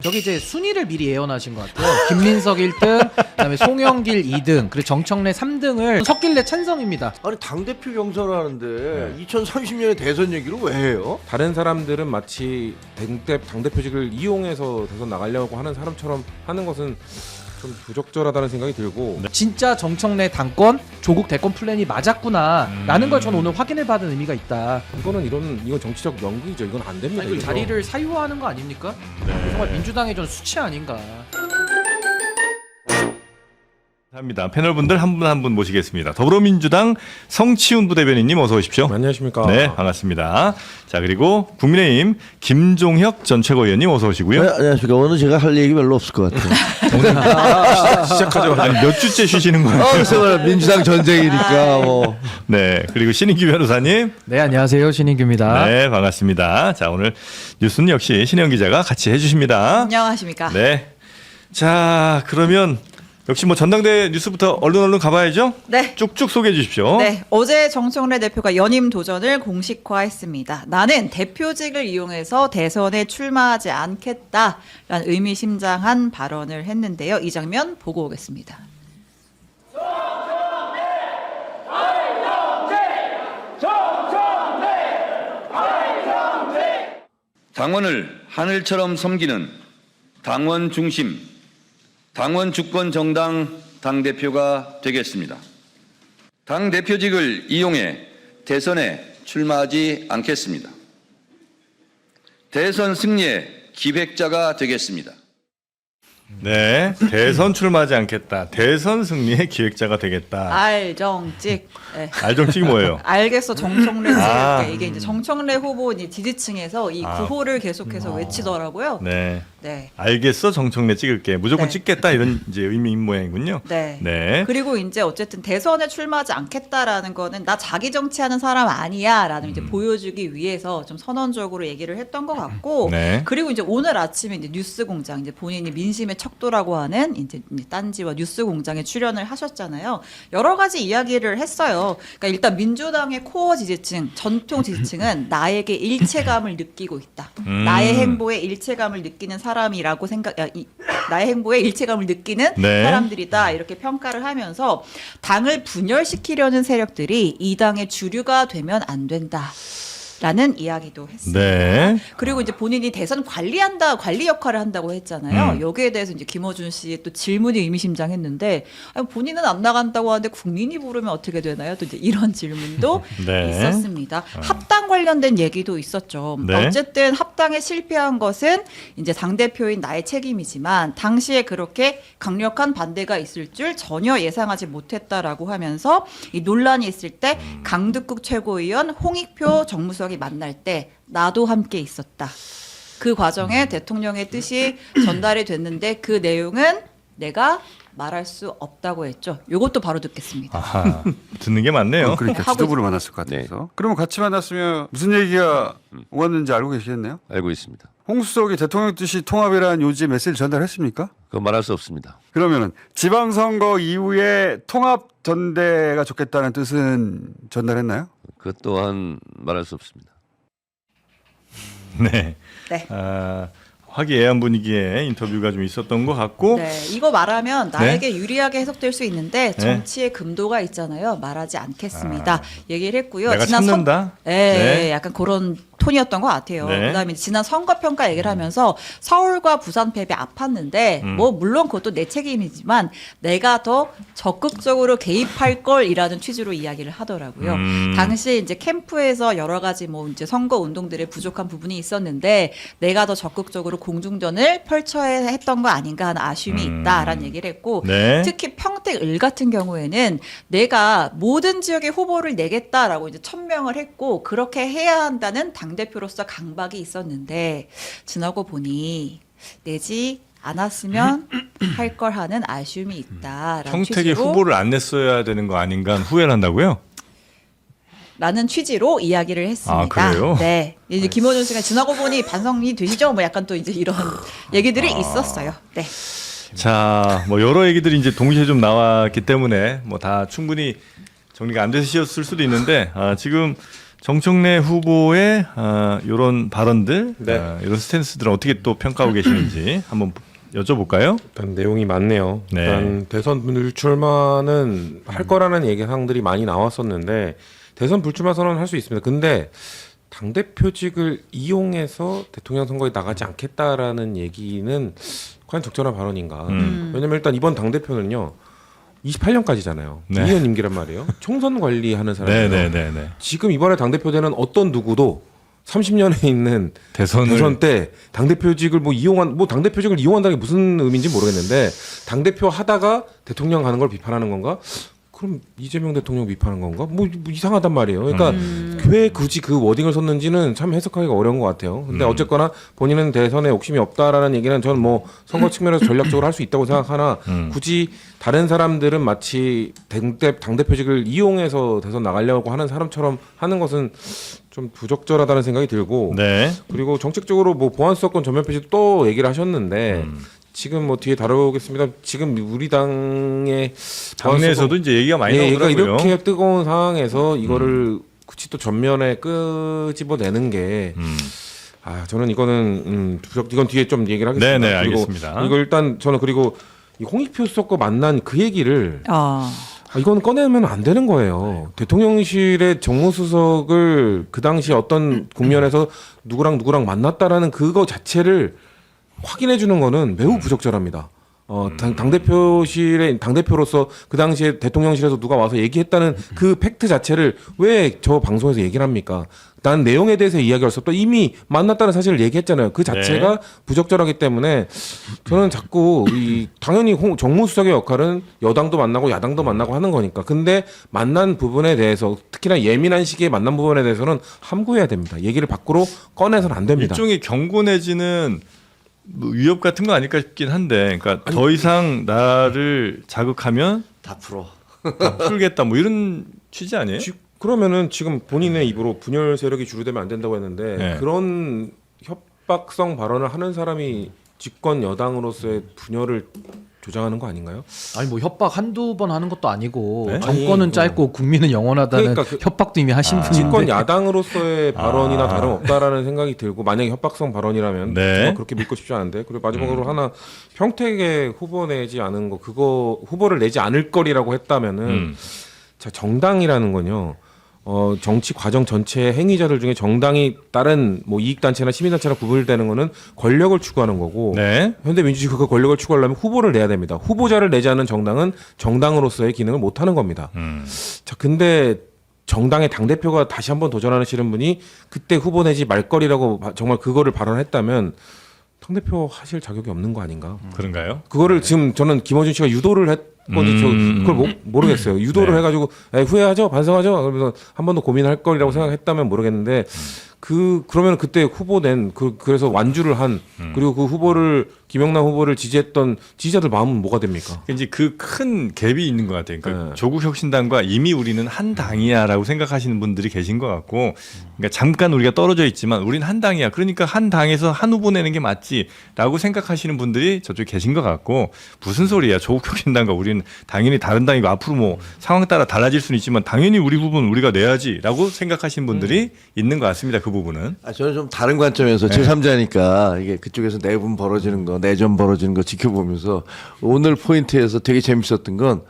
저기 이제 순위를 미리 예언하신 것 같아요. 김민석 1등, 그다음에 송영길 2등, 그리고 정청래 3등을 섰길래 찬성입니다. 아니 당대표 경선하는데 2030년에 대선 얘기를 왜 해요? 다른 사람들은 마치 당대표직을 이용해서 대선 나가려고 하는 사람처럼 하는 것은 좀 부적절하다는 생각이 들고 진짜 정청래 당권, 조국 대권 플랜이 맞았구나 라는 걸 저는 오늘 확인을 받은 의미가 있다. 이건 정치적 연기죠. 이건 안 됩니다. 아니, 그 이거. 자리를 사유화하는 거 아닙니까? 정말 민주당의 전 수치 아닌가. 합니다. 패널분들 한 분 한 분 모시겠습니다. 더불어민주당 성치훈 부대변인님 어서 오십시오. 안녕하십니까. 네, 반갑습니다. 자, 그리고 국민의힘 김종혁 전 최고위원님 어서 오시고요. 네, 안녕하십니까. 오늘 제가 할 얘기 별로 없을 것 같아요. 시작하죠. 아니, 몇 주째 쉬시는 거예요? 그래서 민주당 전쟁이니까 뭐. 네, 그리고 신인규 변호사님. 네, 안녕하세요. 신인규입니다. 네, 반갑습니다. 자, 오늘 뉴스는 역시 신혜영 기자가 같이 해주십니다. 안녕하십니까. 네. 자, 그러면 역시 뭐 전당대 뉴스부터 얼른 가봐야죠. 네. 쭉쭉 소개해 주십시오. 네, 어제 정청래 대표가 연임 도전을 공식화했습니다. 나는 대표직을 이용해서 대선에 출마하지 않겠다라는 의미심장한 발언을 했는데요. 이 장면 보고 오겠습니다. 당원을 하늘처럼 섬기는 당원 중심, 당원 주권 정당 당대표가 되겠습니다. 당대표직을 이용해 대선에 출마하지 않겠습니다. 대선 승리의 기획자가 되겠습니다. 네, 대선 출마하지 않겠다. 대선 승리의 기획자가 되겠다. 알정직. 네. 알정직이 뭐예요? 알겠어 정청래 아. 이게 이제 정청래 후보 이제 지지층에서 이 구호를 계속해서 외치더라고요. 네. 네. 알겠어, 정청래 찍을게. 무조건 네. 찍겠다 이런 이제 의미인 모양이군요. 네. 네. 그리고 이제 어쨌든 대선에 출마하지 않겠다라는 거는 나 자기 정치하는 사람 아니야라는 이제 보여주기 위해서 좀 선언적으로 얘기를 했던 것 같고. 네. 그리고 이제 오늘 아침에 이제 뉴스공장 이제 본인이 민심의 척도라고 하는 이제 딴지와 뉴스공장에 출연을 하셨잖아요. 여러 가지 이야기를 했어요. 그러니까 일단 민주당의 코어 지지층, 전통 지지층은 나에게 일체감을 느끼고 있다. 나의 행보에 일체감을 느끼는 사람이라고 나의 행보에 일체감을 느끼는 네. 사람들이다 이렇게 평가를 하면서 당을 분열시키려는 세력들이 이 당의 주류가 되면 안 된다. 라는 이야기도 했습니다. 네. 그리고 이제 본인이 대선 관리 역할을 한다고 했잖아요. 여기에 대해서 이제 김어준 씨의 또 질문이 의미심장했는데 아니, 본인은 안 나간다고 하는데 국민이 부르면 어떻게 되나요? 또 이제 이런 질문도 네. 있었습니다. 합당 관련된 얘기도 있었죠. 네. 어쨌든 합당에 실패한 것은 이제 당대표인 나의 책임이지만 당시에 그렇게 강력한 반대가 있을 줄 전혀 예상하지 못했다라고 하면서 이 논란이 있을 때 강득국 최고위원 홍익표 정무수석이 만날 때 나도 함께 있었다. 그 과정에 대통령의 뜻이 전달이 됐는데 그 내용은 내가 말할 수 없다고 했죠. 이것도 바로 듣겠습니다. 아하, 듣는 게 많네요. 그러니까 하고 지도부를 만났을 것 같아서. 그러면 같이 만났으면 무슨 얘기가 오갔는지 알고 계시겠네요? 알고 있습니다. 홍 수석이 대통령 뜻이 통합이라는 요지의 메시지 전달했습니까? 그건 말할 수 없습니다. 그러면 지방선거 이후에 통합 전대가 좋겠다는 뜻은 전달했나요? 그것 또한 말할 수 없습니다. 네. 네. 화기애애한 분위기의 인터뷰가 좀 있었던 것 같고. 네, 이거 말하면 나에게 유리하게 해석될 수 있는데 네. 정치의 금도가 있잖아요. 말하지 않겠습니다. 얘기를 했고요. 내가 참는다. 네, 약간 그런 톤이었던 것 같아요. 네. 그다음에 지난 선거평가 얘기를 하면서 서울과 부산 패배 아팠는데 뭐 물론 그것도 내 책임이지만 내가 더 적극적으로 개입할 걸이라는 취지로 이야기를 하더라고요. 당시 이제 캠프에서 여러 가지 뭐 이제 선거 운동들의 부족한 부분이 있었는데 내가 더 적극적으로 공중전을 펼쳐야 했던 거 아닌가 하는 아쉬움이 있다라는 얘기를 했고 네. 특히 평택을 같은 경우에는 내가 모든 지역에 후보를 내겠다라고 이제 천명을 했고 그렇게 해야 한다는 당대표로서 강박이 있었는데 지나고 보니 내지 않았으면 할 걸 하는 아쉬움이 있다라는 평택이 취지로 후보를 안 냈어야 되는 거 아닌가 후회를 한다고요? 라는 취지로 이야기를 했습니다. 아, 그래요? 네. 이제 김어준 씨가 지나고 보니 반성이 되시죠? 뭐 약간 또 이제 이런 얘기들이 있었어요. 네. 자, 뭐 여러 얘기들이 이제 동시에 좀 나왔기 때문에 뭐 다 충분히 정리가 안 되셨을 수도 있는데 지금 정청래 후보의 이런 발언들, 네. 이런 스탠스들은 어떻게 또 평가하고 계시는지 한번 여쭤볼까요? 일단 내용이 많네요. 네. 일단 대선 불출마는 할 거라는 얘기 사항들이 많이 나왔었는데 대선 불출마 선언을 할 수 있습니다. 근데 당대표직을 이용해서 대통령 선거에 나가지 않겠다라는 얘기는 과연 적절한 발언인가. 왜냐면 일단 이번 당대표는요. 28년까지잖아요. 네. 2년 임기란 말이에요. 총선 관리하는 사람이에요. 네네네. 지금 이번에 당대표되는 어떤 누구도 30년에 있는 대선을 대선 때 당대표직을 당대표직을 이용한다는 게 무슨 의미인지 모르겠는데 당대표 하다가 대통령 가는 걸 비판하는 건가? 그럼 이재명 대통령 비판하는 건가? 뭐 이상하단 말이에요. 그러니까 왜 굳이 그 워딩을 썼는지는 참 해석하기가 어려운 것 같아요. 근데 어쨌거나 본인은 대선에 욕심이 없다라는 얘기는 저는 뭐 선거 측면에서 전략적으로 할 수 있다고 생각하나 굳이 다른 사람들은 마치 당대표직을 이용해서 대선 나가려고 하는 사람처럼 하는 것은 좀 부적절하다는 생각이 들고 네. 그리고 정책적으로 뭐 보안수사권 전면 폐지도 또 얘기를 하셨는데 지금 뭐 뒤에 다루겠습니다. 지금 우리 당의 당내에서도 이제 얘기가 많이 네, 나오더라고요. 그러니까 이렇게 뜨거운 상황에서 이거를 굳이 또 전면에 끄집어내는 게 저는 이거는 이건 뒤에 좀 얘기를 하겠습니다. 네네, 그리고 알겠습니다. 이거 일단 저는 그리고 이 홍익표 수석과 만난 그 얘기를 이건 꺼내면 안 되는 거예요. 대통령실의 정무수석을 그 당시 어떤 국면에서 누구랑 만났다라는 그거 자체를 확인해 주는 거는 매우 부적절합니다. 당대표로서 그 당시에 대통령실에서 누가 와서 얘기했다는 그 팩트 자체를 왜 저 방송에서 얘기를 합니까? 난 내용에 대해서 이야기할 수 없다. 이미 만났다는 사실을 얘기했잖아요. 그 자체가 네. 부적절하기 때문에 저는 자꾸 당연히 정무수석의 역할은 여당도 만나고 야당도 만나고 하는 거니까. 근데 만난 부분에 대해서 특히나 예민한 시기에 만난 부분에 대해서는 함구해야 됩니다. 얘기를 밖으로 꺼내서는 안 됩니다. 일종의 경고 내지는 뭐 위협 같은 거 아닐까 싶긴 한데, 그러니까 더 이상 나를 자극하면 다 풀어. 다 풀겠다 뭐 이런 취지 아니에요? 그러면은 지금 본인의 입으로 분열 세력이 주류되면 안 된다고 했는데 네. 그런 협박성 발언을 하는 사람이 집권 여당으로서의 분열을 조장하는 거 아닌가요? 아니 뭐 협박 한두 번 하는 것도 아니고 네? 정권은 아니, 짧고 국민은 영원하다는 그러니까 협박도 이미 하신 분인데 집권 야당으로서의 발언이나 다름없다라는 생각이 들고 만약에 협박성 발언이라면 네. 정말 그렇게 믿고 싶지 않은데 그리고 마지막으로 하나 평택에 후보 내지 않은 거 그거 후보를 내지 않을 거리라고 했다면은 자 정당이라는 건요. 정치 과정 전체 행위자들 중에 정당이 다른 뭐 이익단체나 시민단체나 구분되는 거는 권력을 추구하는 거고 네. 현대 민주주의 그 권력을 추구하려면 후보를 내야 됩니다. 후보자를 내지 않는 정당은 정당으로서의 기능을 못 하는 겁니다. 자, 근데 정당의 당대표가 다시 한번 도전하시는 분이 그때 후보 내지 말거리라고 정말 그거를 발언했다면 당대표 하실 자격이 없는 거 아닌가? 그런가요? 그거를 지금 저는 김어준 씨가 유도를 했건지 그걸 모르겠어요. 유도를 네. 해가지고 후회하죠, 반성하죠. 그러면서 한 번 더 고민할 거리라고 생각했다면 모르겠는데 그러면 그때 후보 낸 그래서 완주를 한 그리고 그 후보를 김영남 후보를 지지했던 지지자들 마음은 뭐가 됩니까? 이제 그 큰 갭이 있는 것 같아요. 그러니까 네. 조국혁신당과 이미 우리는 한 당이야라고 생각하시는 분들이 계신 것 같고, 그러니까 잠깐 우리가 떨어져 있지만 우리는 한 당이야. 그러니까 한 당에서 한 후보 내는 게 맞지라고 생각하시는 분들이 저쪽에 계신 것 같고, 무슨 소리야? 조국혁신당과 우리는 당연히 다른 당이고 앞으로 뭐 상황 따라 달라질 수는 있지만 당연히 우리 후보는 우리가 내야지라고 생각하시는 분들이 있는 것 같습니다. 그 부분은. 저는 좀 다른 관점에서 제3자니까 이게 그쪽에서 내분 벌어지는 거, 내전 벌어지는 거 지켜보면서 오늘 포인트에서 되게 재밌었던 건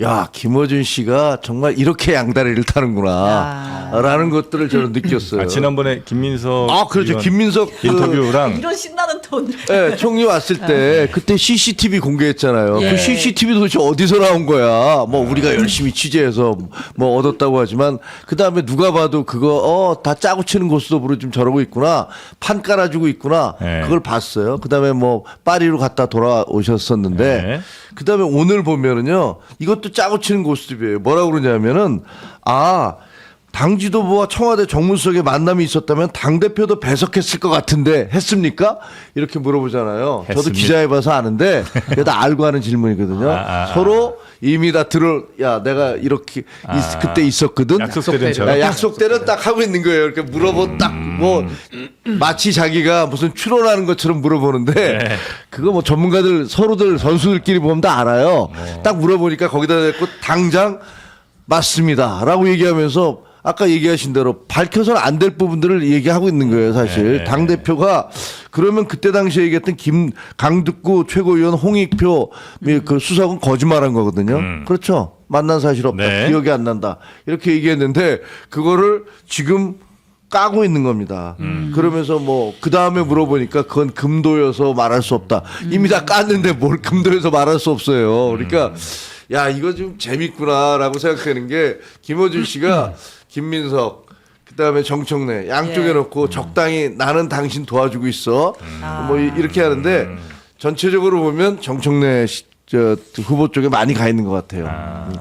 야, 김어준 씨가 정말 이렇게 양다리를 타는구나. 라는 것들을 저는 느꼈어요. 지난번에 김민석 그렇죠. 의원 김민석 인터뷰랑 이런 신나는 톤. 네, 총리 왔을 때 그때 CCTV 공개했잖아요. 예. 그 CCTV 도대체 어디서 나온 거야? 뭐 우리가 열심히 취재해서 뭐 얻었다고 하지만 그 다음에 누가 봐도 그거 다 짜고 치는 고스톱으로 좀 저러고 있구나. 판 깔아주고 있구나. 네. 그걸 봤어요. 그 다음에 뭐 파리로 갔다 돌아오셨었는데 네. 그 다음에 오늘 보면은요 이것도 짜고 치는 고스톱이에요. 뭐라고 그러냐면은 당 지도부와 청와대 정무수석의 만남이 있었다면 당대표도 배석했을 것 같은데 했습니까? 이렇게 물어보잖아요. 저도 했습니다. 기자해봐서 아는데 그게 다 알고 하는 질문이거든요. 서로 이미 다 내가 이렇게 그때 있었거든. 약속대로 약속대로 딱 하고 있는 거예요. 이렇게 딱 뭐 마치 자기가 무슨 추론하는 것처럼 물어보는데 그거 뭐 전문가들 서로들 선수들끼리 보면 다 알아요. 딱 물어보니까 거기다 대고 당장 맞습니다라고 얘기하면서 아까 얘기하신 대로 밝혀서는 안 될 부분들을 얘기하고 있는 거예요, 사실. 네. 당대표가 그러면 그때 당시에 얘기했던 강득구 최고위원 홍익표 그 수석은 거짓말한 거거든요. 그렇죠. 만난 사실 없다. 네. 기억이 안 난다. 이렇게 얘기했는데 그거를 지금 까고 있는 겁니다. 그러면서 뭐 그 다음에 물어보니까 그건 금도여서 말할 수 없다. 이미 다 깠는데 뭘 금도여서 말할 수 없어요. 그러니까 야 이거 좀 재밌구나라고 생각되는 게 김어준 씨가 김민석 그다음에 정청래 양쪽에 예. 놓고 적당히 나는 당신 도와주고 있어. 뭐 이렇게 하는데 전체적으로 보면 정청래 저 후보 쪽에 많이 가 있는 것 같아요.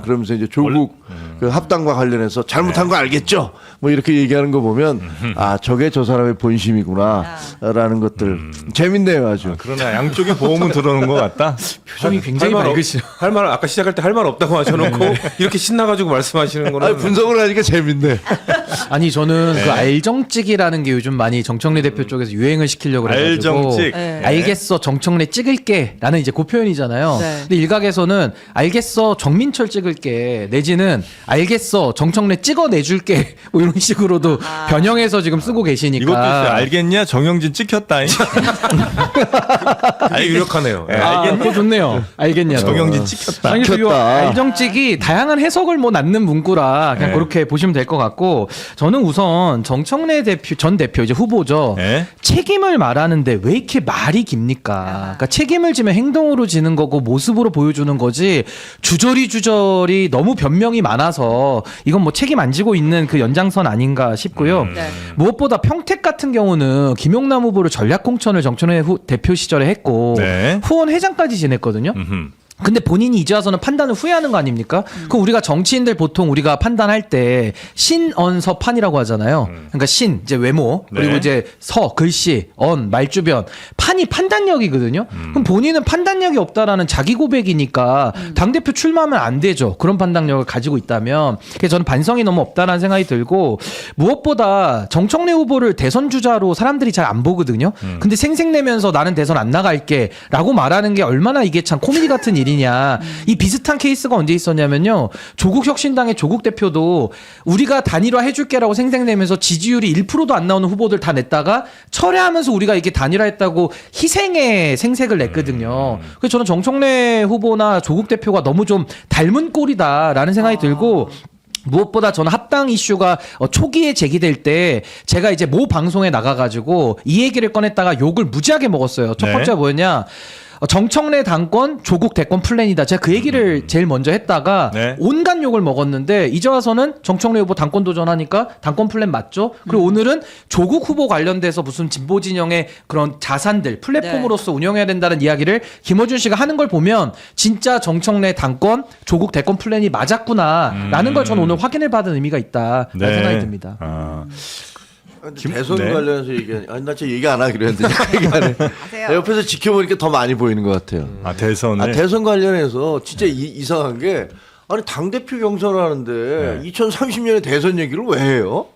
그러면서 이제 조국 그 합당과 관련해서 잘못한 거 알겠죠? 뭐 이렇게 얘기하는 거 보면 아 저게 저 사람의 본심이구나라는 것들 재밌네요 아주. 그러나 양쪽에 보험은 들어오는 것 같다. 표정이 굉장히 맑으시죠. 할 말 아까 시작할 때 할 말 없다고 하셔놓고 이렇게 신나가지고 말씀하시는 거는 아니, 분석을 하니까 재밌네. 아니 저는 그 알정찍이라는 게 요즘 많이 정청래 대표 쪽에서 유행을 시키려고 해가지고 알정찍. 네. 알겠어 정청래 찍을게라는 이제 그 표현이잖아요. 네. 근데 일각에서는 알겠어 정민철 찍을게 내지는 알겠어 정청래 찍어내줄게 뭐 이런 식으로도 변형해서 지금 쓰고 계시니까. 이것도 있어요. 알겠냐? 정영진 찍혔다. 되게 유력하네요. 예. 그거 좋네요. 알겠냐? 정영진 찍혔다. 아니, 그 찍혔다. 알정찍이 다양한 해석을 뭐 낳는 문구라 그냥 네. 그렇게 보시면 될 것 같고 저는 우선 정청래 전 대표 이제 후보죠. 네. 책임을 말하는데 왜 이렇게 말이 깁니까? 그러니까 책임을 지면 행동으로 지는 거고 모습으로 보여주는 거지 주저리 너무 변명이 많아서 이건 뭐 책임 안 지고 있는 그 연장선 아닌가 싶고요. 네. 무엇보다 평택 같은 경우는 김용남 후보를 전략공천을 정청래 대표 시절에 했고 네. 후원 회장까지 지냈거든요. 음흠. 근데 본인이 이제 와서는 판단을 후회하는 거 아닙니까? 그럼 우리가 정치인들 보통 우리가 판단할 때 신언서판이라고 하잖아요. 그러니까 신 이제 외모 그리고 네. 이제 서 글씨 언 말주변 판이 판단력이거든요. 그럼 본인은 판단력이 없다라는 자기 고백이니까 당 대표 출마하면 안 되죠. 그런 판단력을 가지고 있다면 그래서 저는 반성이 너무 없다라는 생각이 들고 무엇보다 정청래 후보를 대선 주자로 사람들이 잘 안 보거든요. 근데 생색내면서 나는 대선 안 나갈게라고 말하는 게 얼마나 이게 참 코미디 같은 일이냐. 이 비슷한 케이스가 언제 있었냐면요. 조국 혁신당의 조국 대표도 우리가 단일화 해줄게라고 생색내면서 지지율이 1%도 안 나오는 후보들 다 냈다가 철회하면서 우리가 이게 단일화했다고 희생의 생색을 냈거든요. 그래서 저는 정청래 후보나 조국 대표가 너무 좀 닮은 꼴이다라는 생각이 들고 무엇보다 저는 합당 이슈가 초기에 제기될 때 제가 이제 모 방송에 나가가지고 이 얘기를 꺼냈다가 욕을 무지하게 먹었어요. 첫 네. 번째가 뭐였냐. 정청래 당권 조국 대권 플랜이다. 제가 그 얘기를 제일 먼저 했다가 네. 온갖 욕을 먹었는데 이제 와서는 정청래 후보 당권 도전하니까 당권 플랜 맞죠? 그리고 오늘은 조국 후보 관련돼서 무슨 진보 진영의 그런 자산들 플랫폼으로서 운영해야 된다는 이야기를 김어준 씨가 하는 걸 보면 진짜 정청래 당권 조국 대권 플랜이 맞았구나라는 걸 저는 오늘 확인을 받은 의미가 있다라는 생각이 듭니다. 아. 대선 네. 관련해서 얘기하니 아니 나 진짜 얘기 안 하기로 했는데 얘기 안 해. 하세요. 옆에서 지켜보니까 더 많이 보이는 것 같아요. 아 대선을. 아, 대선 관련해서 진짜 이상한 게 아니 당대표 경선하는데 네. 2030년에 대선 얘기를 왜 해요?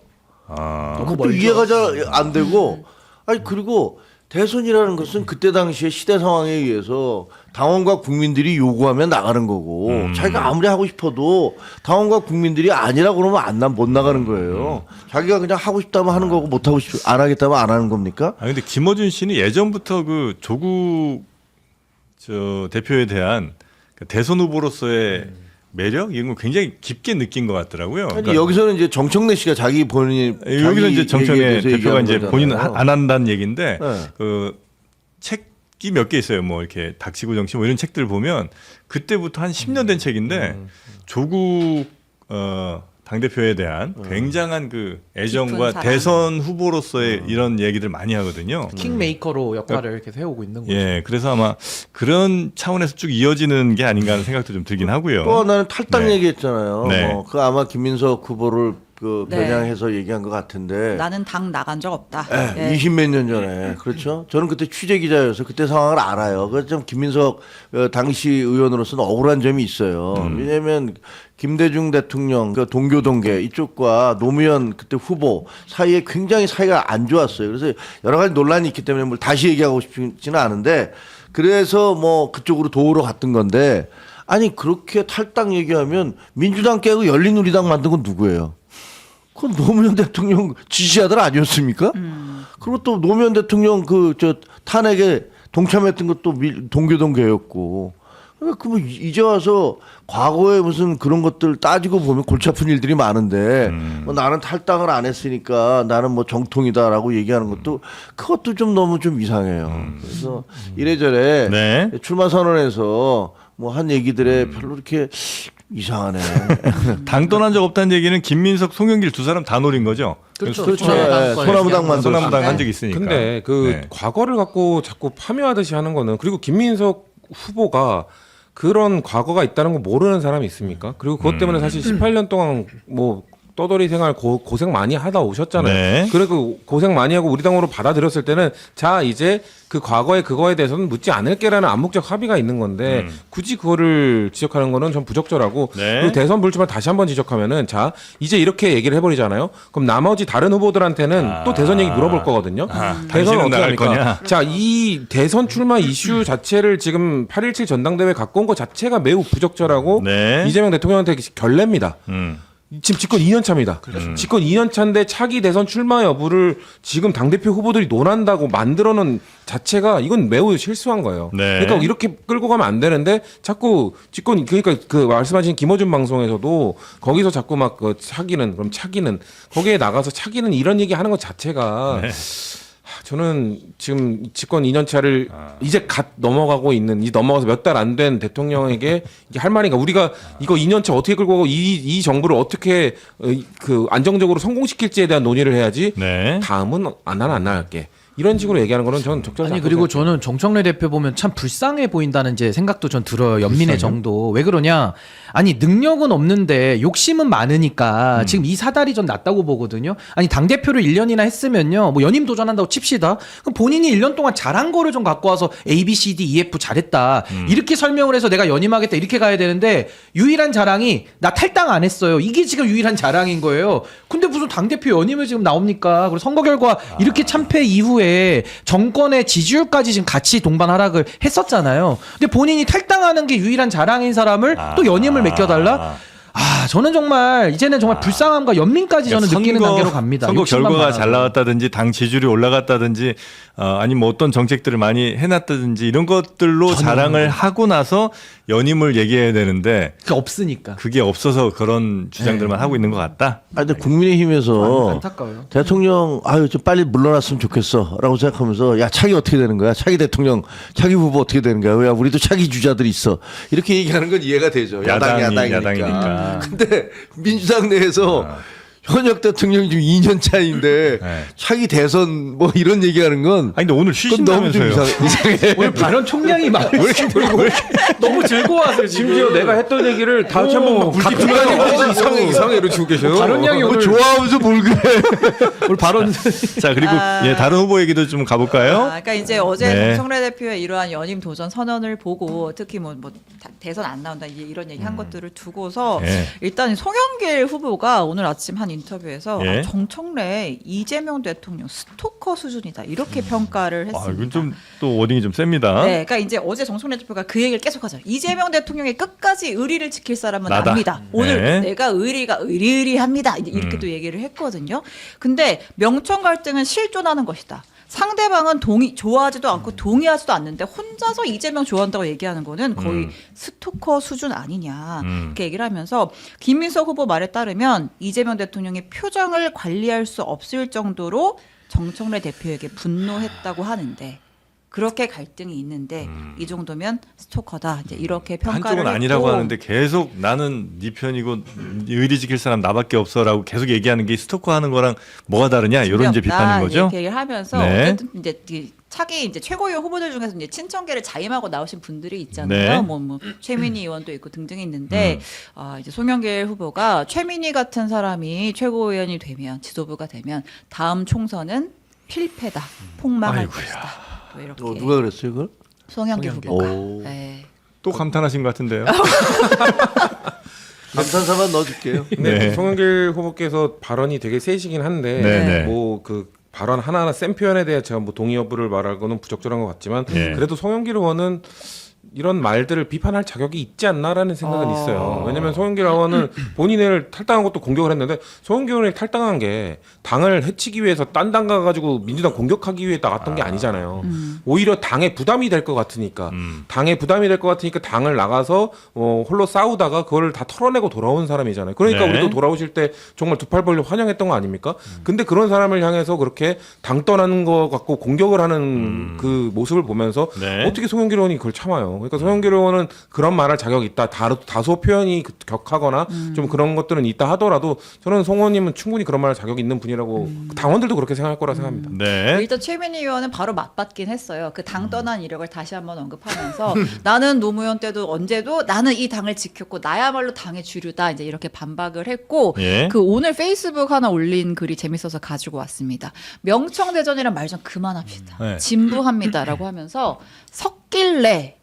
아. 그것도 이해가 잘 안 되고 아니 그리고 대선이라는 것은 그때 당시에 시대 상황에 의해서 당원과 국민들이 요구하면 나가는 거고 자기가 아무리 하고 싶어도 당원과 국민들이 아니라고 그러면 못 나가는 거예요. 자기가 그냥 하고 싶다면 하는 거고 못 하고 안 하겠다면 안 하는 겁니까? 아 근데 김어준 씨는 예전부터 그 조국 저 대표에 대한 그 대선 후보로서의 매력 이런 거 굉장히 깊게 느낀 것 같더라고요. 아니, 여기서는 이제 정청래 씨가 자기 본인이 여기서 이제 정청래 대표가 이제 본인은 거잖아요. 안 한다는 얘기인데 네. 그 책이 몇 개 있어요. 뭐 이렇게 닥치고 정치 뭐 이런 책들을 보면 그때부터 한 10년 된 책인데 조국 당 대표에 대한 굉장한 그 애정과 깊은 사랑. 대선 후보로서의 이런 얘기들 많이 하거든요. 킹메이커로 역할을 계속 해오고 있는 거죠. 예, 그래서 아마 그런 차원에서 쭉 이어지는 게 아닌가 하는 생각도 좀 들긴 하고요. 또 하나는 탈당 네. 얘기했잖아요. 네. 그 아마 김민석 후보를 그 네. 겨냥해서 얘기한 것 같은데. 나는 당 나간 적 없다. 네, 예. 20몇 년 전에 그렇죠. 저는 그때 취재 기자여서 그때 상황을 알아요. 그래서 좀 김민석 당시 의원으로서는 억울한 점이 있어요. 왜냐하면 김대중 대통령 그 동교동계 이쪽과 노무현 그때 후보 사이에 굉장히 사이가 안 좋았어요. 그래서 여러 가지 논란이 있기 때문에 뭘 다시 얘기하고 싶지는 않은데 그래서 뭐 그쪽으로 도우러 갔던 건데 아니 그렇게 탈당 얘기하면 민주당 깨고 열린우리당 만든 건 누구예요? 그건 노무현 대통령 지지자들 아니었습니까? 그리고 또 노무현 대통령 탄핵에 동참했던 것도 동교동계였고. 그러니까 뭐 이제 와서 과거에 무슨 그런 것들 따지고 보면 골치 아픈 일들이 많은데 뭐 나는 탈당을 안 했으니까 나는 뭐 정통이다라고 얘기하는 것도 그것도 좀 너무 좀 이상해요. 그래서 이래저래 네. 출마 선언에서 뭐 한 얘기들에 별로 이렇게 이상하네. 당 떠난 적 없다는 얘기는 김민석, 송영길 두 사람 다 노린 거죠. 그렇죠. 그렇죠. 소나무당 소나무당 만들었어요. 소나무당 한 적이 있으니까. 근데 그 네. 과거를 갖고 자꾸 파묘하듯이 하는 거는 그리고 김민석 후보가 그런 과거가 있다는 거 모르는 사람이 있습니까? 그리고 그것 때문에 사실 18년 동안 뭐 떠돌이 생활 고생 많이 하다 오셨잖아요. 네. 그리고 고생 많이 하고 우리 당으로 받아들였을 때는 자 이제 그 과거의 그거에 대해서는 묻지 않을게라는 암묵적 합의가 있는 건데 굳이 그거를 지적하는 거는 전 부적절하고 네. 그리고 대선 불출마 다시 한번 지적하면은 자 이제 이렇게 얘기를 해버리잖아요. 그럼 나머지 다른 후보들한테는 또 대선 얘기 물어볼 거거든요. 당신은 어떻게 나갈 합니까? 거냐? 자, 이 대선 출마 이슈 자체를 지금 8.17 전당대회 갖고 온 것 자체가 매우 부적절하고 네. 이재명 대통령한테 결례입니다. 지금 집권 2년 차입니다. 집권 2년 차인데 차기 대선 출마 여부를 지금 당대표 후보들이 논한다고 만들어놓은 자체가 이건 매우 실수한 거예요. 네. 그러니까 이렇게 끌고 가면 안 되는데 자꾸 집권 그러니까 그 말씀하신 김어준 방송에서도 거기서 자꾸 막 그 차기는 그럼 차기는 거기에 나가서 차기는 이런 얘기 하는 것 자체가 저는 지금 집권 2년 차를 이제 갓 넘어가고 있는 이 넘어가서 몇 달 안 된 대통령에게 이게 할 말인가? 우리가 이거 2년 차 어떻게 끌고 가고 이 정부를 어떻게 그 안정적으로 성공시킬지에 대한 논의를 해야지. 네. 다음은 나는 안 나갈게. 이런 식으로 얘기하는 거는 저는 적절하지 아니 않다고 그리고 생각해요. 저는 정청래 대표 보면 참 불쌍해 보인다는 이제 생각도 전 들어요. 연민의 정도. 왜 그러냐? 아니 능력은 없는데 욕심은 많으니까 지금 이 사달이 전 낫다고 보거든요. 아니 당 대표를 1년이나 했으면요. 뭐 연임 도전한다고 칩시다. 그럼 본인이 1년 동안 잘한 거를 좀 갖고 와서 A, B, C, D, E, F 잘했다. 이렇게 설명을 해서 내가 연임하겠다 이렇게 가야 되는데 유일한 자랑이 나 탈당 안 했어요. 이게 지금 유일한 자랑인 거예요. 근데 무슨 당 대표 연임을 지금 나옵니까? 그리고 선거 결과 이렇게 참패 이후에 정권의 지지율까지 지금 같이 동반 하락을 했었잖아요. 근데 본인이 탈당하는 게 유일한 자랑인 사람을 또 연임을 맡겨달라? 저는 정말 이제는 정말 불쌍함과 연민까지 저는 느끼는 단계로 갑니다. 선거 욕심만 결과가 많아서. 잘 나왔다든지 당 지지율이 올라갔다든지 아니면 뭐 어떤 정책들을 많이 해놨다든지 이런 것들로 자랑을 하고 나서 연임을 얘기해야 되는데 그게 없으니까. 그게 없어서 그런 주장들만 하고 있는 것 같다. 근데 국민의힘에서 안타까워요. 대통령 좀 빨리 물러났으면 좋겠어라고 생각하면서 야 차기 어떻게 되는 거야? 차기 대통령, 차기 후보 어떻게 되는 거야? 야 우리도 차기 주자들이 있어. 이렇게 얘기하는 건 이해가 되죠. 야당이니까. 야당이니까. 근데 민주당 내에서 현역 대통령이 지금 2년 차인데 네. 차기 대선 뭐 이런 얘기하는 건 아니 근데 오늘 그건 너무 좀 쉬신다면서요. 이상해. 오늘 발언 총량이 많으시고 너무 즐거워하세요. 심지어 내가 했던 얘기를 다시 한번 이상해 이러시고 계셔요. 발언량이 뭐 오늘 좋아하면서 뭘 그래? 오늘 발언 자 그리고 예, 다른 후보 얘기도 좀 가볼까요? 그러니까 이제 어제 네. 정청래 대표의 이러한 연임 도전 선언을 보고 특히 뭐 대선 안 나온다 이런 얘기 한 것들을 두고서 예. 일단 송영길 후보가 오늘 아침 한 인터뷰에서 예. 정청래 이재명 대통령 스토커 수준이다 이렇게 평가를 했습니다. 이건 좀 또 워딩이 좀 셉니다. 네, 그러니까 이제 어제 정청래 대표가 그 얘기를 계속하죠. 이재명 대통령이 끝까지 의리를 지킬 사람은 나다. 아닙니다. 오늘 네. 내가 의리가 의리의리합니다. 이렇게 또 얘기를 했거든요. 근데 명청 갈등은 실존하는 것이다. 상대방은 좋아하지도 않고 동의하지도 않는데 혼자서 이재명 좋아한다고 얘기하는 거는 거의 스토커 수준 아니냐 이렇게 얘기를 하면서 김민석 후보 말에 따르면 이재명 대통령이 표정을 관리할 수 없을 정도로 정청래 대표에게 분노했다고 하는데 그렇게 갈등이 있는데 이 정도면 스토커다 이제 이렇게 평가를 한쪽은 아니라고 했고. 하는데 계속 나는 네 편이고 의리 지킬 사람 나밖에 없어라고 계속 얘기하는 게 스토커 하는 거랑 뭐가 다르냐 이런 이제 비판인 거죠. 이렇게 얘기를 하면서 네. 어쨌든 이제 차기 이제 최고위원 후보들 중에서 이제 친정계를 자임하고 나오신 분들이 있잖아요. 네. 뭐 최민희 의원도 있고 등등이 있는데 이제 송영길 후보가 최민희 같은 사람이 최고위원이 되면 지도부가 되면 다음 총선은 필패다, 폭망할 것이다. 뭐 이렇게 누가 그랬어요, 그걸? 송영길 후보가. 오. 네. 또 감탄하신 것 같은데요. 감탄사만 넣어줄게요. 근데 네. 송영길 후보께서 발언이 되게 세시긴 한데 네, 네. 뭐 그 발언 하나하나 센 표현에 대해 제가 뭐 동의 여부를 말할 거는 부적절한 것 같지만 예. 그래도 송영길 의원은 이런 말들을 비판할 자격이 있지 않나라는 생각은 있어요. 왜냐하면 송영길 의원은 본인을 탈당한 것도 공격을 했는데 송영길 의원이 탈당한 게 당을 해치기 위해서 딴 당 가가지고 민주당 공격하기 위해 나갔던 게 아니잖아요. 오히려 당에 부담이 될 것 같으니까 당에 부담이 될 것 같으니까 당을 나가서 홀로 싸우다가 그걸 다 털어내고 돌아온 사람이잖아요. 그러니까 네. 우리도 돌아오실 때 정말 두 팔 벌려 환영했던 거 아닙니까? 근데 그런 사람을 향해서 그렇게 당 떠나는 거 갖고 공격을 하는 그 모습을 보면서 네. 어떻게 송영길 의원이 그걸 참아요. 그러니까 송영길 의원은 그런 말할 자격이 있다. 다소 표현이 격하거나 좀 그런 것들은 있다 하더라도 저는 송 의원님은 충분히 그런 말할 자격이 있는 분이라고 당원들도 그렇게 생각할 거라 생각합니다. 네. 일단 최민희 의원은 바로 맞받긴 했어요. 그 당 떠난 이력을 다시 한번 언급하면서 나는 노무현 때도 언제도 나는 이 당을 지켰고 나야말로 당의 주류다 이제 이렇게 반박을 했고 예. 그 오늘 페이스북 하나 올린 글이 재밌어서 가지고 왔습니다. 명청대전이란 말 좀 그만합시다. 네. 진부합니다라고 하면서 섞일래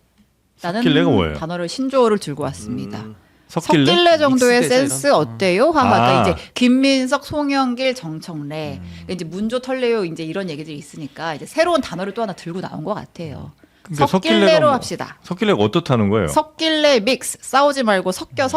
섞일래가 뭐예요? 라는 단어를 신조어를 들고 왔습니다. 섞일래? 섞일래 정도의 믹스되죠, 센스 어때요? 그러니까 아. 이제 김민석, 송영길, 정청래, 이제 문조 털래요 이제 이런 얘기들이 있으니까 이제 새로운 단어를 또 하나 들고 나온 것 같아요. 그러니까 섞일래로 섞일래가 뭐- 합시다. 섞일래가 어떻다는 거예요? 섞일래 믹스 싸우지 말고 섞여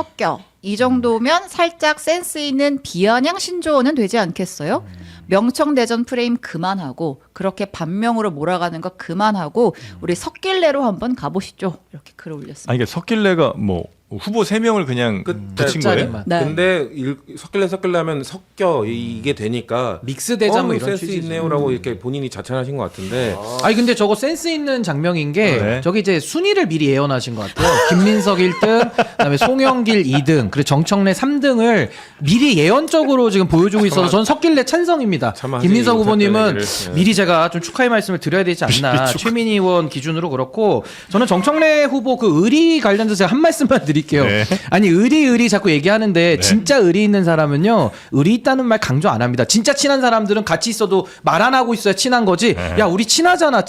이 정도면 살짝 센스 있는 비아냥 신조어는 되지 않겠어요? 명청대전 프레임 그만하고 그렇게 반명으로 몰아가는 거 그만하고 우리 섞일래로 한번 가보시죠. 이렇게 글을 올렸습니다. 아니, 그러니까 섞일래가 뭐 후보 3명을 그냥 붙인 거예요? 짤짤이만. 네. 근데 섞일래 하면 섞여 이게 되니까 믹스되자 뭐 이런 센스 취지지. 있네요라고 이렇게 본인이 자찬하신 것 같은데 아니 근데 저거 센스 있는 장면인 게 네. 저기 이제 순위를 미리 예언하신 것 같아요. 김민석 1등, 그다음에 송영길 2등, 그리고 정청래 3등을 미리 예언적으로 지금 보여주고 있어서 저는 섞일래 찬성입니다. 참 하지 김민석 못했던 후보님은 얘기를. 미리 제가 좀 축하의 말씀을 드려야 되지 않나. 최민희 의원 기준으로 그렇고 저는 정청래 후보 그 의리 관련해서 제가 한 말씀만 드릴게요. 네. 아니 의리 자꾸 얘기하는데 진짜 의리 있는 사람은요 의리 있다는 말 강조 안 합니다. 진짜 친한 사람들은 같이 있어도 말 안 하고 있어야 친한 거지. 야 우리 친하잖아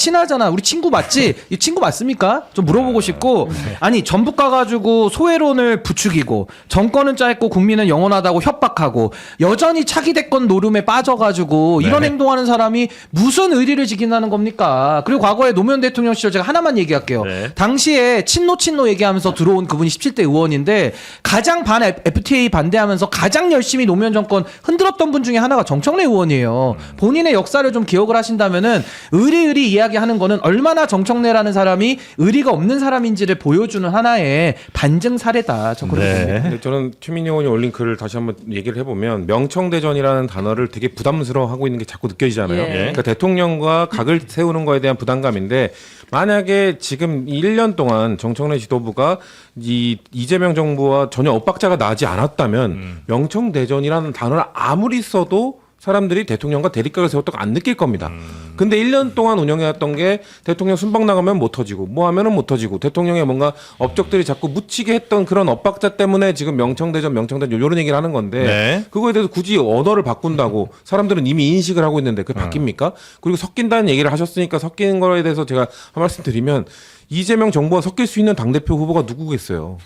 우리 친구 맞지? 이 친구 맞습니까? 좀 물어보고 싶고 아니 전북 가가지고 소외론을 부추기고 정권은 짧고 국민은 영원하다고 협박하고 여전히 차기 대권 노름에 빠져가지고 이런 행동하는 사람이 무슨 의리를 지킨다는 겁니까? 그리고 과거에 노무현 대통령 시절 제가 하나만 얘기할게요. 네. 당시에 친노 얘기하면서 들어온 그분이 17대 의원인데 가장 반 FTA 반대하면서 가장 열심히 노무현 정권 흔들었던 분 중에 하나가 정청래 의원이에요. 본인의 역사를 좀 기억을 하신다면은 의리 이야기하는 거는 얼마나 정청래라는 사람이 의리가 없는 사람인지를 보여주는 하나의 반증 사례다. 저 그렇게 봅니다. 네. 근데 저는 최민희 의원이 올린 글을 다시 한번 얘기를 해보면 명청대전이라는 단어를 되게 부담스러워하고 있는 게 자꾸 느껴지잖아요. 예. 그러니까 대통령과 각을 세우는 거에 대한 부담감인데 만약에 지금 1년 동안 정청래 지도부가 이재명 정부와 전혀 엇박자가 나지 않았다면 명청대전이라는 단어를 아무리 써도 사람들이 대통령과 대립각을 세웠다고 안 느낄 겁니다. 근데 1년 동안 운영해왔던 게 대통령 순방 나가면 못 터지고 뭐 하면은 못 터지고 대통령의 뭔가 업적들이 자꾸 묻히게 했던 그런 엇박자 때문에 지금 명청대전 이런 얘기를 하는 건데 네. 그거에 대해서 굳이 언어를 바꾼다고 사람들은 이미 인식을 하고 있는데 그게 바뀝니까? 그리고 섞인다는 얘기를 하셨으니까 섞이는 거에 대해서 제가 한 말씀 드리면 이재명 정부와 섞일 수 있는 당대표 후보가 누구겠어요?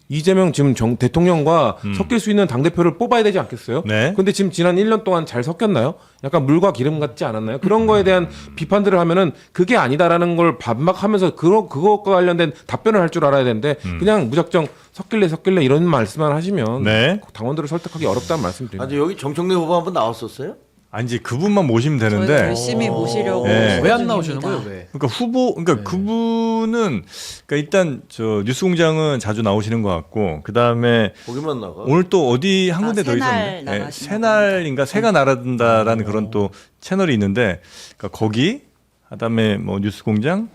이재명 지금 대통령과 섞일 수 있는 당대표를 뽑아야 되지 않겠어요? 네. 근데 지금 지난 1년 동안 잘 섞였나요? 약간 물과 기름 같지 않았나요? 그런 거에 대한 비판들을 하면은 그게 아니다라는 걸 반박하면서 그것과 관련된 답변을 할 줄 알아야 되는데 그냥 무작정 섞일래 이런 말씀만 하시면 네. 당원들을 설득하기 어렵다는 말씀드립니다. 아니 여기 정청래 후보 한번 나왔었어요? 아니 이제 그분만 모시면 저희가 되는데 열심히 모시려고 네. 왜 안 나오시는 거예요? 왜? 그러니까 그러니까 그분은 그러니까 일단 저 뉴스공장은 자주 나오시는 것 같고 그 다음에 거기만 나가. 오늘 또 어디 한 군데 더 새날 있었는데 나가시는 새날인가 새가 날아든다라는 그런 또 채널이 있는데 그러니까 거기 그다음에 뭐 뉴스공장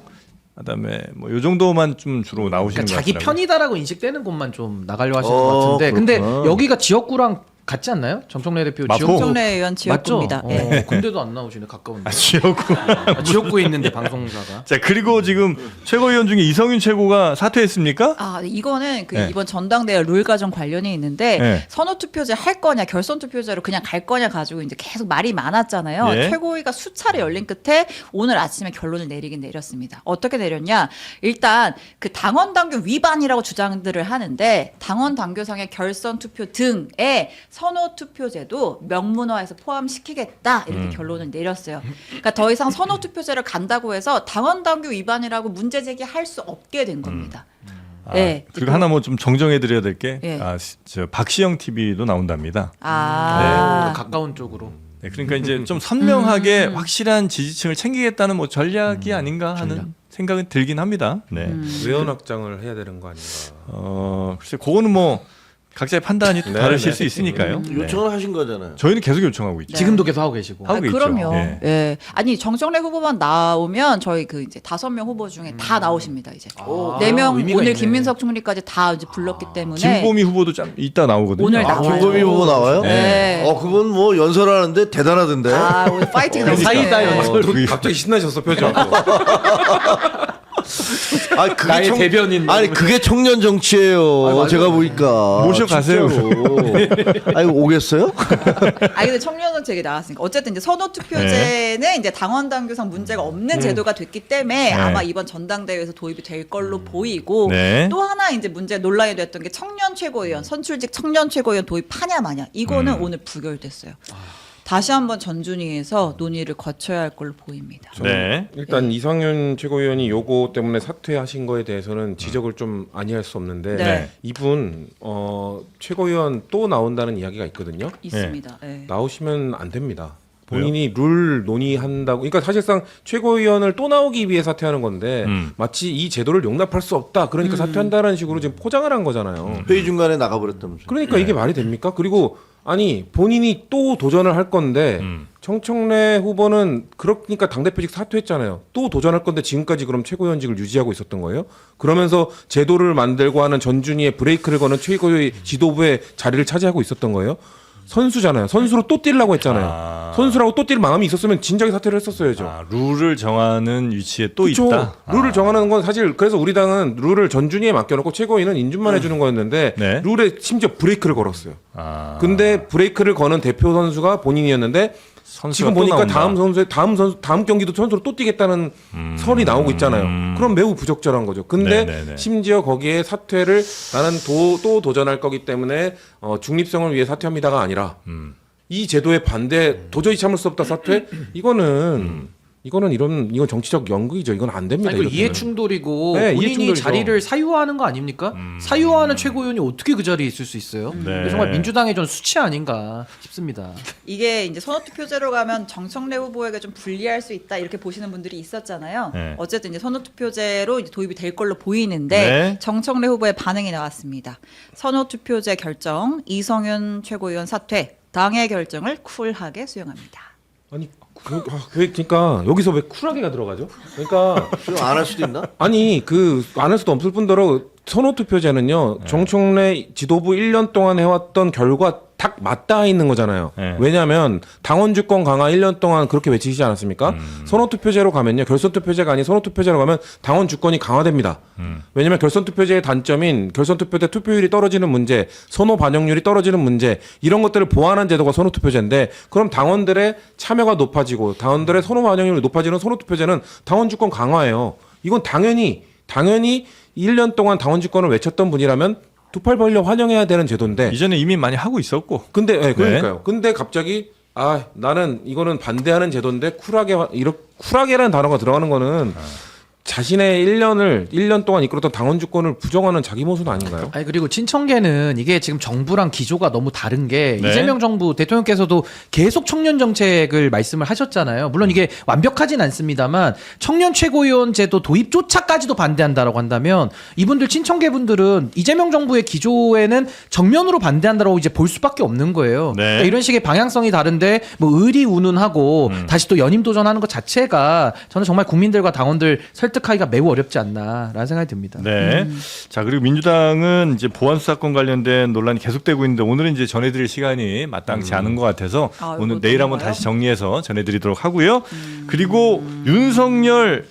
그다음에 뭐 요 정도만 좀 주로 나오시는 그러니까 것 자기 같더라고요. 편이다라고 인식되는 곳만 좀 나가려 하시는 것 같은데 그렇구나. 근데 여기가 지역구랑 같지 않나요? 정청래 대표 마포. 지역구 정청래 의원 맞죠? 지역구입니다. 예. 근데도 안 나오시네 가까운데. 지역구. 지역구에 있는데 방송사가. 자 그리고 지금 최고위원 중에 이성윤 최고가 사퇴했습니까? 아, 이거는 그 네. 이번 전당대회 룰 가정 관련이 있는데 네. 선호 투표제 할 거냐 결선 투표제로 그냥 갈 거냐 가지고 이제 계속 말이 많았잖아요. 예. 최고위가 수차례 열린 끝에 오늘 아침에 결론을 내리긴 내렸습니다. 어떻게 내렸냐? 일단 그 당원 당규 위반이라고 주장들을 하는데 당원 당규상의 결선 투표 등에 선호투표제도 명문화해서 포함시키겠다 이렇게 결론을 내렸어요. 그러니까 더 이상 선호투표제를 간다고 해서 당원당규 위반이라고 문제 제기할 수 없게 된 겁니다. 네. 그리고 하나 뭐 좀 정정해드려야 될 게 예. 저 박시영 TV도 나온답니다. 가까운 쪽으로. 네, 그러니까 이제 좀 선명하게 확실한 지지층을 챙기겠다는 뭐 전략이 아닌가 하는 생각은 들긴 합니다. 네. 외연 확장을 해야 되는 거 아닌가. 글쎄 그거는 뭐 각자의 판단이 또 네, 다르실 네. 수 있으니까요. 네. 요청을 하신 거잖아요. 저희는 계속 요청하고 있죠. 지금도 계속 하고 계시고. 하고 있죠. 그럼요. 예. 예. 아니 정청래 후보만 나오면 저희 그 이제 5명 후보 중에 다 나오십니다 이제. 아, 4명 의미가 오늘 있네. 김민석 총리까지 다 이제 불렀기 때문에 김보미 후보도 좀 이따 나오거든요. 오늘 아, 나와요. 김범희 후보 나와요? 네. 그건 뭐 연설하는데 대단하던데. 아 오늘 파이팅 그러니까. 사이다 연설. 갑자기 신나셨어 표정. 아, 그게 나의 대변인. 아니 그게 청년 정치예요. 맞아요. 제가 보니까 모셔가세요. 진짜로. 아니 오겠어요? 아 근데 청년은 되게 나왔으니까 어쨌든 이제 선호투표제는 이제 당원 당규상 문제가 없는 제도가 됐기 때문에 아마 이번 전당대회에서 도입이 될 걸로 보이고 네. 또 하나 이제 문제 논란이 됐던 게 청년 최고위원 선출직 청년 최고위원 도입하냐 마냐 이거는 오늘 부결됐어요. 다시 한번 전준위에서 논의를 거쳐야 할 걸로 보입니다. 네. 일단 이상윤 최고위원이 요거 때문에 사퇴하신 거에 대해서는 지적을 좀 아니할 수 없는데 네. 이분 최고위원 또 나온다는 이야기가 있거든요. 있습니다. 네. 나오시면 안 됩니다. 본인이 룰 논의한다고. 그러니까 사실상 최고위원을 또 나오기 위해 사퇴하는 건데 마치 이 제도를 용납할 수 없다. 그러니까 사퇴한다는 식으로 지금 포장을 한 거잖아요. 회의 중간에 나가버렸다면서요. 그러니까 이게 말이 됩니까? 그리고 아니 본인이 또 도전을 할 건데 정청래 후보는 그러니까 당대표직 사퇴했잖아요. 또 도전할 건데 지금까지 그럼 최고위원직을 유지하고 있었던 거예요? 그러면서 제도를 만들고 하는 전준희의 브레이크를 거는 최고위 지도부의 자리를 차지하고 있었던 거예요? 선수잖아요. 선수로 또 뛰려고 했잖아요. 선수라고 또 뛸 마음이 있었으면 진작에 사퇴를 했었어야죠. 룰을 정하는 위치에 또 그쵸? 있다. 룰을 정하는 건 사실 그래서 우리 당은 룰을 전준희에 맡겨놓고 최고위는 인준만 해주는 거였는데 네. 룰에 심지어 브레이크를 걸었어요. 아. 근데 브레이크를 거는 대표 선수가 본인이었는데 선수가 지금 또 보니까 나온다. 다음 경기도 선수로 또 뛰겠다는 설이 나오고 있잖아요. 그럼 매우 부적절한 거죠. 근데 네네네. 심지어 거기에 사퇴를 나는 또 도전할 거기 때문에 중립성을 위해 사퇴합니다가 아니라 이 제도에 반대 도저히 참을 수 없다 사퇴 이건 정치적 연극이죠. 이건 안 됩니다. 아니, 그 이렇게는. 이해 충돌이고 네, 본인이 이해 충돌이죠. 자리를 사유화하는 거 아닙니까? 사유화하는 최고위원이 어떻게 그 자리에 있을 수 있어요? 네. 정말 민주당의 좀 수치 아닌가 싶습니다. 이게 이제 선호투표제로 가면 정청래 후보에게 좀 불리할 수 있다 이렇게 보시는 분들이 있었잖아요. 네. 어쨌든 이제 선호투표제로 이제 도입이 될 걸로 보이는데 네. 정청래 후보의 반응이 나왔습니다. 선호투표제 결정, 이성윤 최고위원 사퇴, 당의 결정을 쿨하게 수용합니다. 아니 그러니까 여기서 왜 쿨하게가 들어가죠? 그러니까 좀 안 할 수도 있나? 아니 안 할 수도 없을 뿐더러 선호투표제는요 정청래 지도부 1년 동안 해왔던 결과 딱 맞닿아 있는 거잖아요. 네. 왜냐하면 당원 주권 강화 1년 동안 그렇게 외치시지 않았습니까? 선호투표제로 가면요 결선투표제가 아닌 선호투표제로 가면 당원 주권이 강화됩니다. 왜냐하면 결선투표제의 단점인 결선투표 때 투표율이 떨어지는 문제, 선호 반영률이 떨어지는 문제 이런 것들을 보완한 제도가 선호투표제인데 그럼 당원들의 참여가 높아지고 당원들의 선호 반영률이 높아지는 선호투표제는 당원 주권 강화예요. 이건 당연히 1년 동안 당원 주권을 외쳤던 분이라면 두 팔 벌려 환영해야 되는 제도인데 이전에 이미 많이 하고 있었고. 근데 그러니까요. 근데 갑자기 나는 이거는 반대하는 제도인데 쿨하게라는 단어가 들어가는 거는 자신의 1년 동안 이끌었던 당원 주권을 부정하는 자기 모습 아닌가요? 아니 그리고 친청계는 이게 지금 정부랑 기조가 너무 다른 게 네. 이재명 정부 대통령께서도 계속 청년 정책을 말씀을 하셨잖아요. 물론 이게 완벽하진 않습니다만 청년 최고위원 제도 도입조차까지도 반대한다라고 한다면 이분들 친청계 분들은 이재명 정부의 기조에는 정면으로 반대한다라고 이제 볼 수밖에 없는 거예요. 네. 그러니까 이런 식의 방향성이 다른데 뭐 의리운운하고 다시 또 연임 도전하는 것 자체가 저는 정말 국민들과 당원들 설득하기가 매우 어렵지 않나라는 생각이 듭니다. 네. 자, 그리고 민주당은 이제 보안 수사권 관련된 논란이 계속되고 있는데 오늘은 이제 전해드릴 시간이 마땅치 않은 것 같아서 오늘 내일 한번 건가요? 다시 정리해서 전해드리도록 하고요. 그리고 윤석열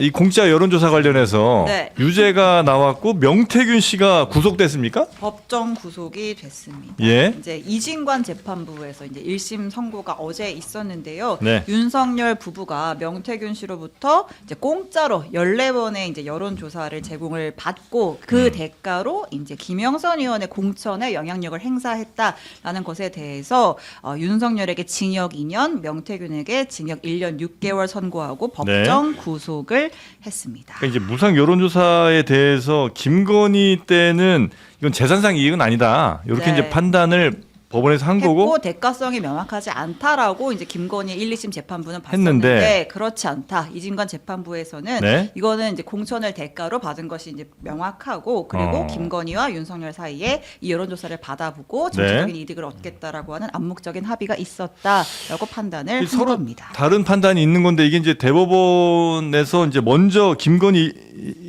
이 공짜 여론조사 관련해서 네. 유죄가 나왔고 명태균 씨가 구속됐습니까? 법정 구속이 됐습니다. 예. 이제 이진관 재판부에서 이제 1심 선고가 어제 있었는데요. 네. 윤석열 부부가 명태균 씨로부터 이제 공짜로 14번의 이제 여론조사를 제공을 받고 그 대가로 이제 김영선 의원의 공천에 영향력을 행사했다라는 것에 대해서 윤석열에게 징역 2년, 명태균에게 징역 1년 6개월 선고하고 법정 구속을 했습니다. 그러니까 이제 무상 여론조사에 대해서 김건희 때는 이건 재산상 이익은 아니다. 이렇게 네. 이제 판단을 법원에서 한 했고 거고 대가성이 명확하지 않다라고 이제 김건희 1, 2심 재판부는 했는데. 봤었는데 그렇지 않다. 이진관 재판부에서는 네. 이거는 이제 공천을 대가로 받은 것이 이제 명확하고 그리고 어. 김건희와 윤석열 사이에 이 여론조사를 받아보고 정치적인 이득을 얻겠다라고 하는 암묵적인 합의가 있었다라고 판단을 한 서로 겁니다. 다른 판단이 있는 건데 이게 이제 대법원에서 이제 먼저 김건희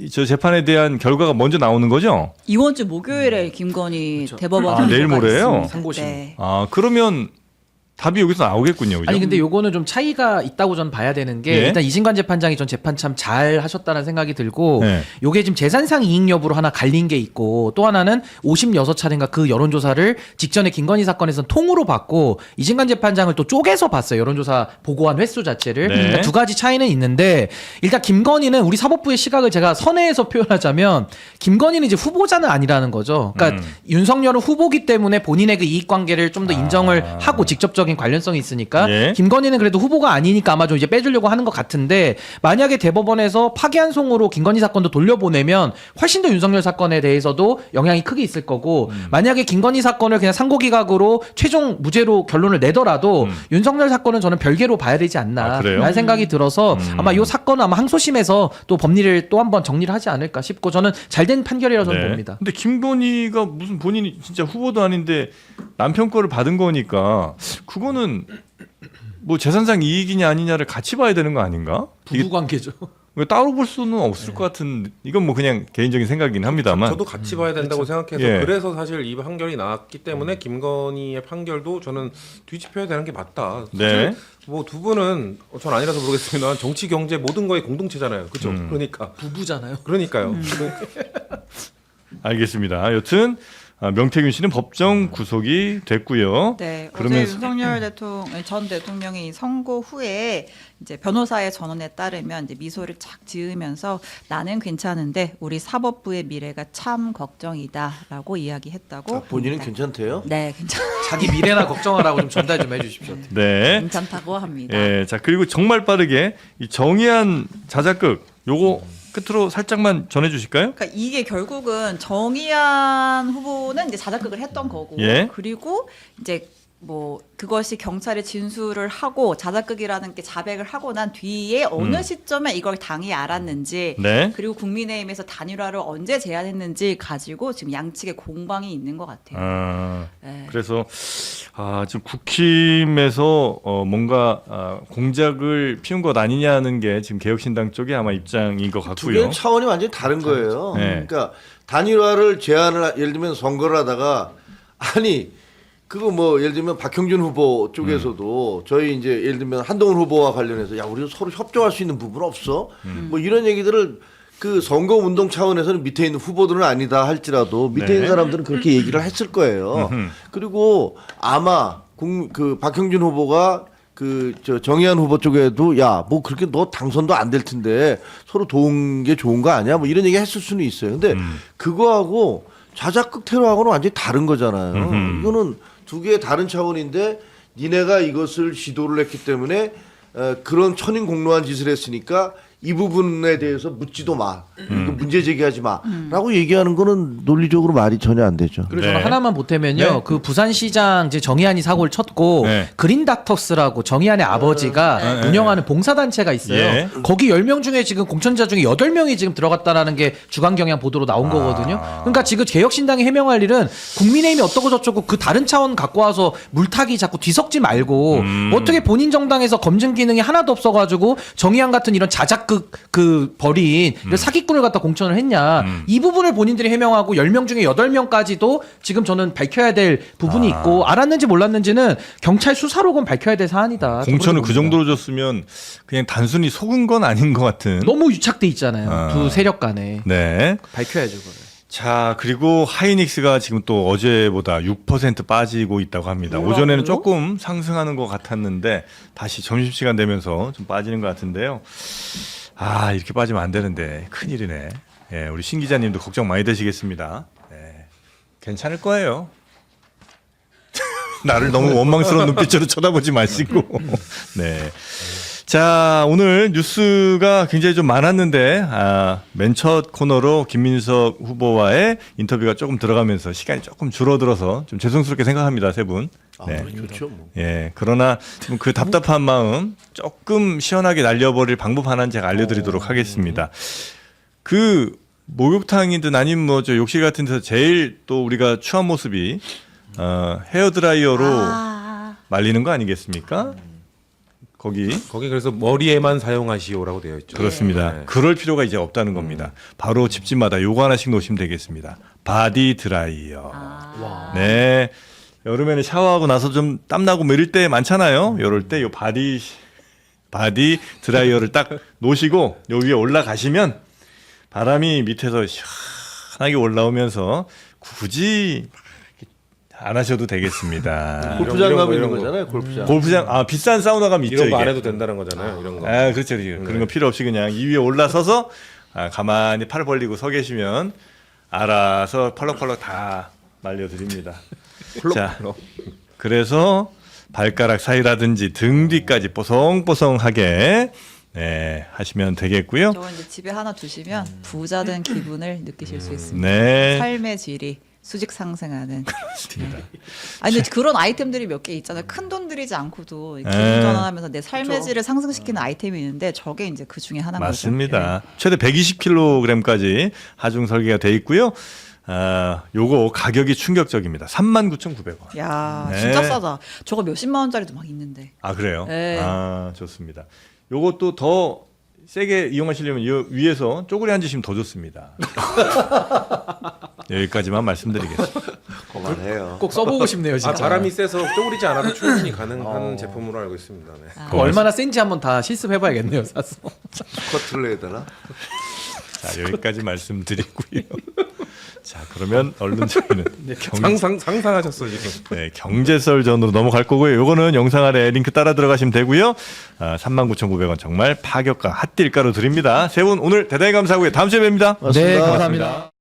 저 재판에 대한 결과가 먼저 나오는 거죠? 이번 주 목요일에 김건희 대법원 아, 내일 선고가 모레예요? 있습니다. 상고심. 네. 아 그러면 답이 여기서 나오겠군요. 그죠? 아니 근데 요거는 좀 차이가 있다고 저는 봐야 되는 게 예. 일단 이진관 재판장이 전 재판 참 잘 하셨다는 생각이 들고 네. 요게 지금 재산상 이익 여부로 하나 갈린 게 있고 또 하나는 56차례인가 그 여론조사를 직전에 김건희 사건에서는 통으로 받고 이진관 재판장을 또 쪼개서 봤어요. 여론조사 보고한 횟수 자체를. 네. 그러니까 두 가지 차이는 있는데 일단 김건희는 우리 사법부의 시각을 제가 선회해서 표현하자면 김건희는 이제 후보자는 아니라는 거죠. 그러니까 윤석열은 후보기 때문에 본인의 그 이익관계를 좀 더 인정을 하고 직접적인 관련성이 있으니까 예. 김건희는 그래도 후보가 아니니까 아마 좀 이제 빼주려고 하는 것 같은데 만약에 대법원에서 파기환송으로 김건희 사건도 돌려보내면 훨씬 더 윤석열 사건에 대해서도 영향이 크게 있을 거고 만약에 김건희 사건을 그냥 상고기각으로 최종 무죄로 결론을 내더라도 윤석열 사건은 저는 별개로 봐야 되지 않나 아, 그래요? 라는 생각이 들어서 아마 이 사건은 아마 항소심에서 또 법리를 또 한번 정리를 하지 않을까 싶고 저는 잘된 판결이라고 저는 봅니다. 근데 김건희가 무슨 본인이 진짜 후보도 아닌데 남편 거를 받은 거니까 그거는 뭐 재산상 이익이냐 아니냐를 같이 봐야 되는 거 아닌가? 이게 부부관계죠. 따로 볼 수는 없을 것 같은 이건 뭐 그냥 개인적인 생각이긴 합니다만. 저도 같이 봐야 된다고 생각해서 예. 그래서 사실 이 판결이 나왔기 때문에 김건희의 판결도 저는 뒤집혀야 되는 게 맞다. 네. 사실 뭐 두 분은 전 아니라서 모르겠습니다. 정치, 경제 모든 거의 공동체잖아요. 그렇죠? 그러니까 부부잖아요. 그러니까요. 알겠습니다. 여튼 명태균 씨는 법정 구속이 됐고요. 네, 그러면 어제 윤석열 전 대통령이 이 선고 후에 이제 변호사의 전언에 따르면 이제 미소를 착 지으면서 나는 괜찮은데 우리 사법부의 미래가 참 걱정이다라고 이야기했다고. 본인은 합니다. 괜찮대요? 네, 자기 미래나 걱정하라고 좀 전달 좀 해주십시오. 네. 괜찮다고 합니다. 예, 자 그리고 정말 빠르게 이 정의한 자작극 요거 끝으로 살짝만 전해주실까요? 그러니까 이게 결국은 정의한 후보는 이제 자작극을 했던 거고, 예. 그리고 이제 뭐 그것이 경찰에 진술을 하고 자작극이라는 게 자백을 하고 난 뒤에 어느 시점에 이걸 당이 알았는지, 네. 그리고 국민의힘에서 단일화를 언제 제안했는지 가지고 지금 양측의 공방이 있는 것 같아요. 아, 네. 그래서 지금 국힘에서 뭔가 공작을 피운 것 아니냐는 게 지금 개혁신당 쪽이 아마 입장인 것 두 같고요. 개의 차원이 완전히 다른 거예요. 네. 그러니까 단일화를 제안을 예를 들면 선거를 하다가 아니 그거 뭐 예를 들면 박형준 후보 쪽에서도 저희 이제 예를 들면 한동훈 후보와 관련해서 야 우리 서로 협조할 수 있는 부분 없어? 뭐 이런 얘기들을 그 선거 운동 차원에서는 밑에 있는 후보들은 아니다 할지라도 밑에 네. 있는 사람들은 그렇게 얘기를 했을 거예요. 그리고 아마 그 박형준 후보가 그 저 정의한 후보 쪽에도 야 뭐 그렇게 너 당선도 안 될 텐데 서로 도운 게 좋은 거 아니야? 뭐 이런 얘기 했을 수는 있어요. 근데 그거하고 자작극 테러하고는 완전히 다른 거잖아요. 이거는 두 개의 다른 차원인데 니네가 이것을 시도를 했기 때문에 그런 천인공노한 짓을 했으니까 이 부분에 대해서 묻지도 마. 이거 문제 제기하지 마라고 얘기하는 거는 논리적으로 말이 전혀 안 되죠. 그리고 네. 저는 하나만 보태면요. 네. 그 부산시장 이제 정의안이 사고를 쳤고 네. 그린닥터스라고 정의안의 아버지가 운영하는 봉사단체가 있어요. 예. 거기 10명 중에 지금 공천자 중에 8명이 지금 들어갔다라는 게 주간경향 보도로 나온 거거든요. 그러니까 지금 개혁신당이 해명할 일은 국민의힘이 어떻고 저쩌고 그 다른 차원 갖고 와서 물타기 자꾸 뒤섞지 말고 어떻게 본인 정당에서 검증 기능이 하나도 없어가지고 정의안 같은 이런 자작극 벌인 이런 사기꾼을 갖다 공천을 했냐. 이 부분을 본인들이 해명하고 10명 중에 8명까지도 지금 저는 밝혀야 될 부분이 있고 알았는지 몰랐는지는 경찰 수사로건 밝혀야 될 사안이다. 공천을 그 봅니다. 정도로 줬으면 그냥 단순히 속은 건 아닌 것 같은. 너무 유착돼 있잖아요. 두 세력 간에. 네. 밝혀야죠. 그걸. 자, 그리고 하이닉스가 지금 또 어제보다 6% 빠지고 있다고 합니다. 뭐라고요? 오전에는 조금 상승하는 것 같았는데 다시 점심시간 되면서 좀 빠지는 것 같은데요. 아, 이렇게 빠지면 안 되는데 큰일이네. 예, 우리 신 기자님도 걱정 많이 되시겠습니다. 예, 괜찮을 거예요. 나를 너무 원망스러운 눈빛으로 쳐다보지 마시고. 네. 자, 오늘 뉴스가 굉장히 좀 많았는데, 맨 첫 코너로 김민석 후보와의 인터뷰가 조금 들어가면서 시간이 조금 줄어들어서 좀 죄송스럽게 생각합니다, 세 분. 네. 좋죠. 뭐. 예, 그러나 좀 그 답답한 마음 조금 시원하게 날려버릴 방법 하나는 제가 알려드리도록 하겠습니다. 그 목욕탕이든 아니면 뭐 저 욕실 같은 데서 제일 또 우리가 추한 모습이 헤어드라이어로 말리는 거 아니겠습니까? 거기 그래서 머리에만 사용하시오라고 되어 있죠. 그렇습니다. 네. 그럴 필요가 이제 없다는 겁니다. 바로 집집마다 요거 하나씩 놓으시면 되겠습니다. 바디 드라이어. 네. 여름에는 샤워하고 나서 좀 땀나고 뭐 이럴 때 많잖아요. 이럴 때 요 바디 드라이어를 딱 놓으시고 요 위에 올라가시면 바람이 밑에서 시원하게 올라오면서 굳이 안 하셔도 되겠습니다. 골프장 이런 거, 가면 있는 이런 거. 거잖아요. 골프장. 골프장 비싼 사우나 가면 있죠. 이런 거 안 이게. 해도 된다는 거잖아요. 이런 거. 아, 그렇죠. 그런 거 필요 없이 그냥 이 위에 올라서서 가만히 팔 벌리고 서 계시면 알아서 펄럭펄럭 다 말려드립니다. 자, 그래서 발가락 사이라든지 등 뒤까지 뽀송뽀송하게 네, 하시면 되겠고요. 저거 이제 집에 하나 두시면 부자 된 기분을 느끼실 수 있습니다. 네. 삶의 질이 수직 상승하는. 아니 근데 그런 아이템들이 몇 개 있잖아요. 큰 돈 들이지 않고도 기분 전환하면서 내 삶의 질을 상승시키는 아이템이 있는데 저게 이제 그 중에 하나인 맞습니다. 최대 120kg까지 하중 설계가 돼 있고요. 요거 가격이 충격적입니다. 39,900원. 거죠. 야 네. 진짜 싸다. 저거 몇십만 원짜리도 막 있는데. 아, 그래요? 네. 아, 좋습니다. 요것도 더 세게 이용하시려면 이 위에서 쪼그리 앉으시면 더 좋습니다. 여기까지만 말씀드리겠습니다. 그만해요. 꼭 써보고 싶네요. 진짜. 바람이 세서 쪼그리지 않아도 충분히 가능한 제품으로 알고 있습니다. 네. 그거 얼마나 센지 한번 다 실습해봐야겠네요. 사서. 커트를 해야 되나? 자, 여기까지 말씀드리고요. 자, 그러면 얼른 저희는 상상하셨어 지금. 네, 경제썰 전으로 넘어갈 거고요. 요거는 영상 아래 링크 따라 들어가시면 되고요. 39,900원 정말 파격가 핫딜가로 드립니다. 세 분 오늘 대단히 감사하고요. 다음 주에 뵙니다. 네, 감사합니다.